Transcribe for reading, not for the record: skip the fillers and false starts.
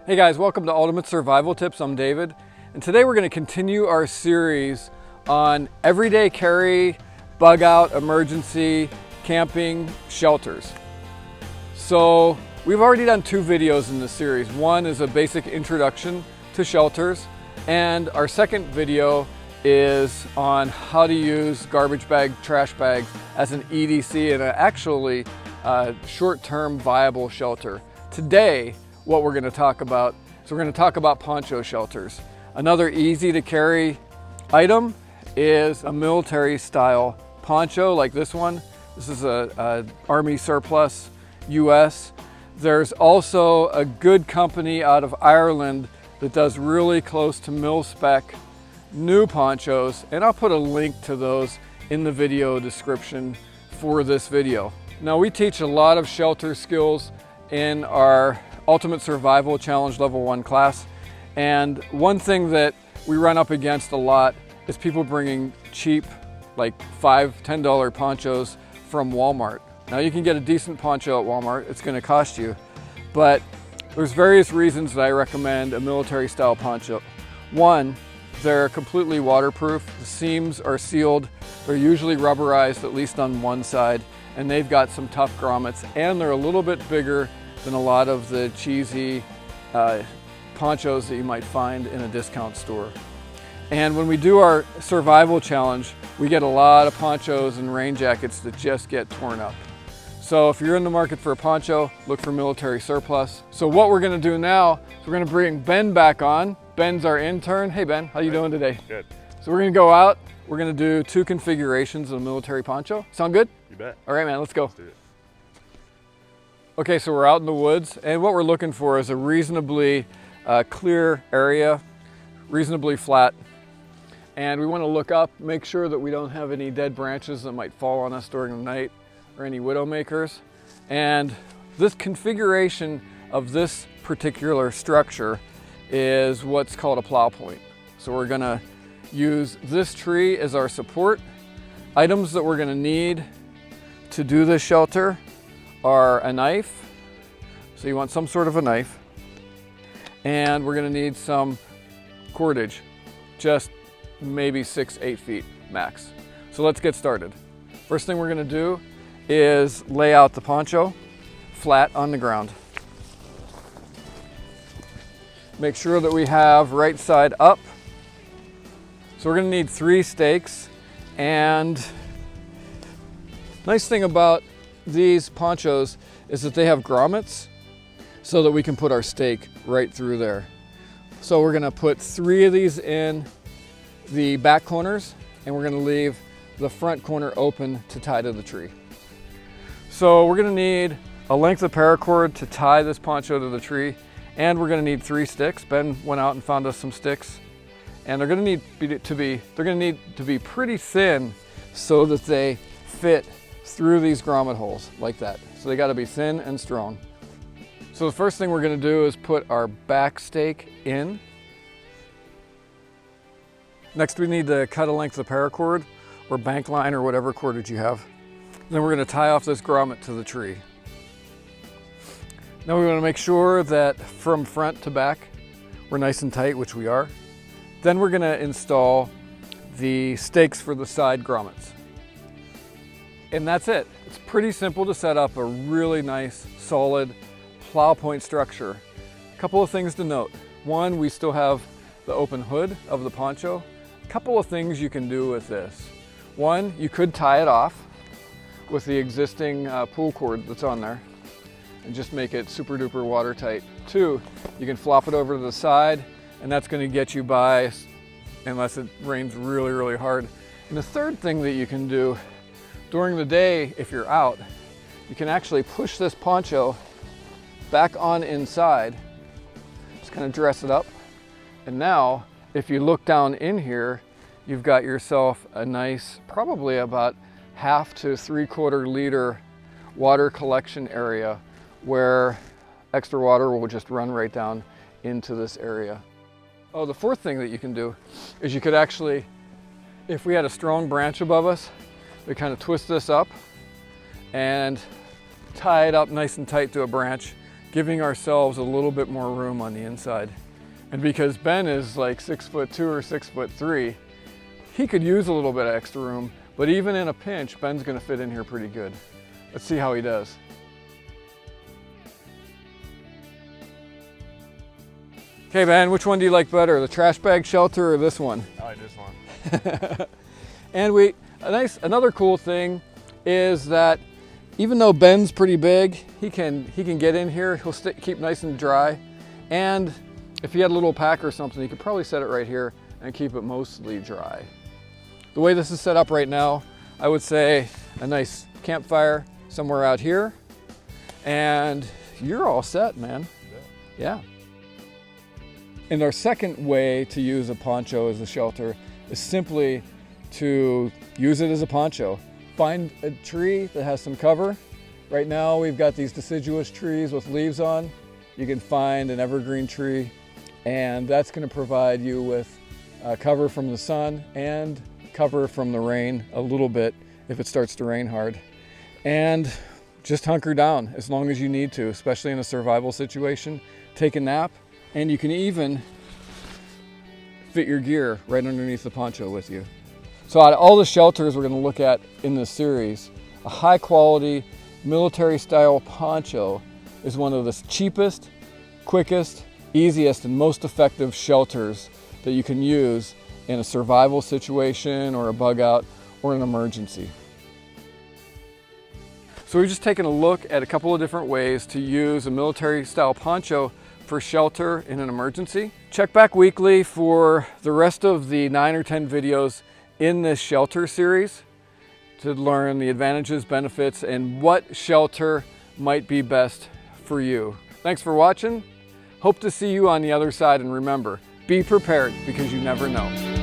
Hey guys, welcome to Ultimate Survival Tips. I'm David, and today we're going to continue our series on everyday carry, bug out, emergency, camping, shelters. So we've already done 2 videos in this series. One is a basic introduction to shelters, and our second video is on how to use garbage bag, trash bags as an EDC and actually short-term viable shelter. Today, what we're going to talk about is we're going to talk about poncho shelters. Another easy to carry item is a military style poncho like this one. This is a Army surplus US. There's also a good company out of Ireland that does really close to mil spec new ponchos, and I'll put a link to those in the video description for this video. Now, we teach a lot of shelter skills in our Ultimate Survival Challenge Level 1 class, and one thing that we run up against a lot is people bringing cheap, like $5, $10 ponchos from Walmart. Now, you can get a decent poncho at Walmart. It's going to cost you, but there's various reasons that I recommend a military style poncho. One, they're completely waterproof. The seams are sealed. They're usually rubberized, at least on one side, and they've got some tough grommets, and they're a little bit bigger than a lot of the cheesy ponchos that you might find in a discount store. And when we do our survival challenge, we get a lot of ponchos and rain jackets that just get torn up. So if you're in the market for a poncho, look for military surplus. So what we're gonna do now is we're gonna bring Ben back on. Ben's our intern. Hey Ben, how you doing today? Good. So we're gonna go out, we're gonna do 2 configurations of a military poncho. Sound good? You bet. All right, man, let's go. Let's do it. Okay, so we're out in the woods, and what we're looking for is a reasonably clear area, reasonably flat. And we want to look up, make sure that we don't have any dead branches that might fall on us during the night or any widowmakers. And this configuration of this particular structure is what's called a plow point. So we're going to use this tree as our support. Items that we're going to need to do this shelter are a knife, so you want some sort of a knife, and we're going to need some cordage, just maybe 6-8 feet max. So let's get started. First thing we're going to do is lay out the poncho flat on the ground. Make sure that we have right side up. So we're going to need 3 stakes, and nice thing about these ponchos is that they have grommets so that we can put our stake right through there. So we're gonna put 3 of these in the back corners, and we're gonna leave the front corner open to tie to the tree. So we're gonna need a length of paracord to tie this poncho to the tree, and we're gonna need 3 sticks. Ben went out and found us some sticks, and they're gonna need to be pretty thin so that they fit through these grommet holes like that. So they got to be thin and strong. So the first thing we're going to do is put our back stake in. Next, we need to cut a length of paracord or bank line or whatever cordage you have. Then we're going to tie off this grommet to the tree. Now we want to make sure that from front to back we're nice and tight, which we are. Then we're going to install the stakes for the side grommets. And that's it. It's pretty simple to set up a really nice, solid plow point structure. A couple of things to note. One, we still have the open hood of the poncho. A couple of things you can do with this. One, you could tie it off with the existing pull cord that's on there and just make it super duper watertight. 2, you can flop it over to the side, and that's going to get you by unless it rains really, really hard. And the third thing that you can do during the day, if you're out, you can actually push this poncho back on inside, just kind of dress it up. And now, if you look down in here, you've got yourself a nice, probably about 1/2 to 3/4 liter water collection area where extra water will just run right down into this area. Oh, the fourth thing that you can do is you could actually, if we had a strong branch above us, we kind of twist this up and tie it up nice and tight to a branch, giving ourselves a little bit more room on the inside. And because Ben is like 6'2" or 6'3", he could use a little bit of extra room, but even in a pinch, Ben's gonna fit in here pretty good. Let's see how he does. Okay, Ben, which one do you like better, the trash bag shelter or this one? I like this one. And another cool thing is that even though Ben's pretty big, he can get in here. He'll keep nice and dry. And if he had a little pack or something, he could probably set it right here and keep it mostly dry. The way this is set up right now, I would say a nice campfire somewhere out here, and you're all set, man. Yeah. And our second way to use a poncho as a shelter is simply to use it as a poncho. Find a tree that has some cover. Right now we've got these deciduous trees with leaves on. You can find an evergreen tree, and that's going to provide you with cover from the sun and cover from the rain a little bit if it starts to rain hard. And just hunker down as long as you need to, especially in a survival situation. Take a nap, and you can even fit your gear right underneath the poncho with you. So out of all the shelters we're going to look at in this series, a high quality military style poncho is one of the cheapest, quickest, easiest, and most effective shelters that you can use in a survival situation or a bug out or an emergency. So we've just taken a look at a couple of different ways to use a military style poncho for shelter in an emergency. Check back weekly for the rest of the 9 or 10 videos in this shelter series to learn the advantages, benefits, and what shelter might be best for you. Thanks for watching. Hope to see you on the other side, and remember, be prepared because you never know.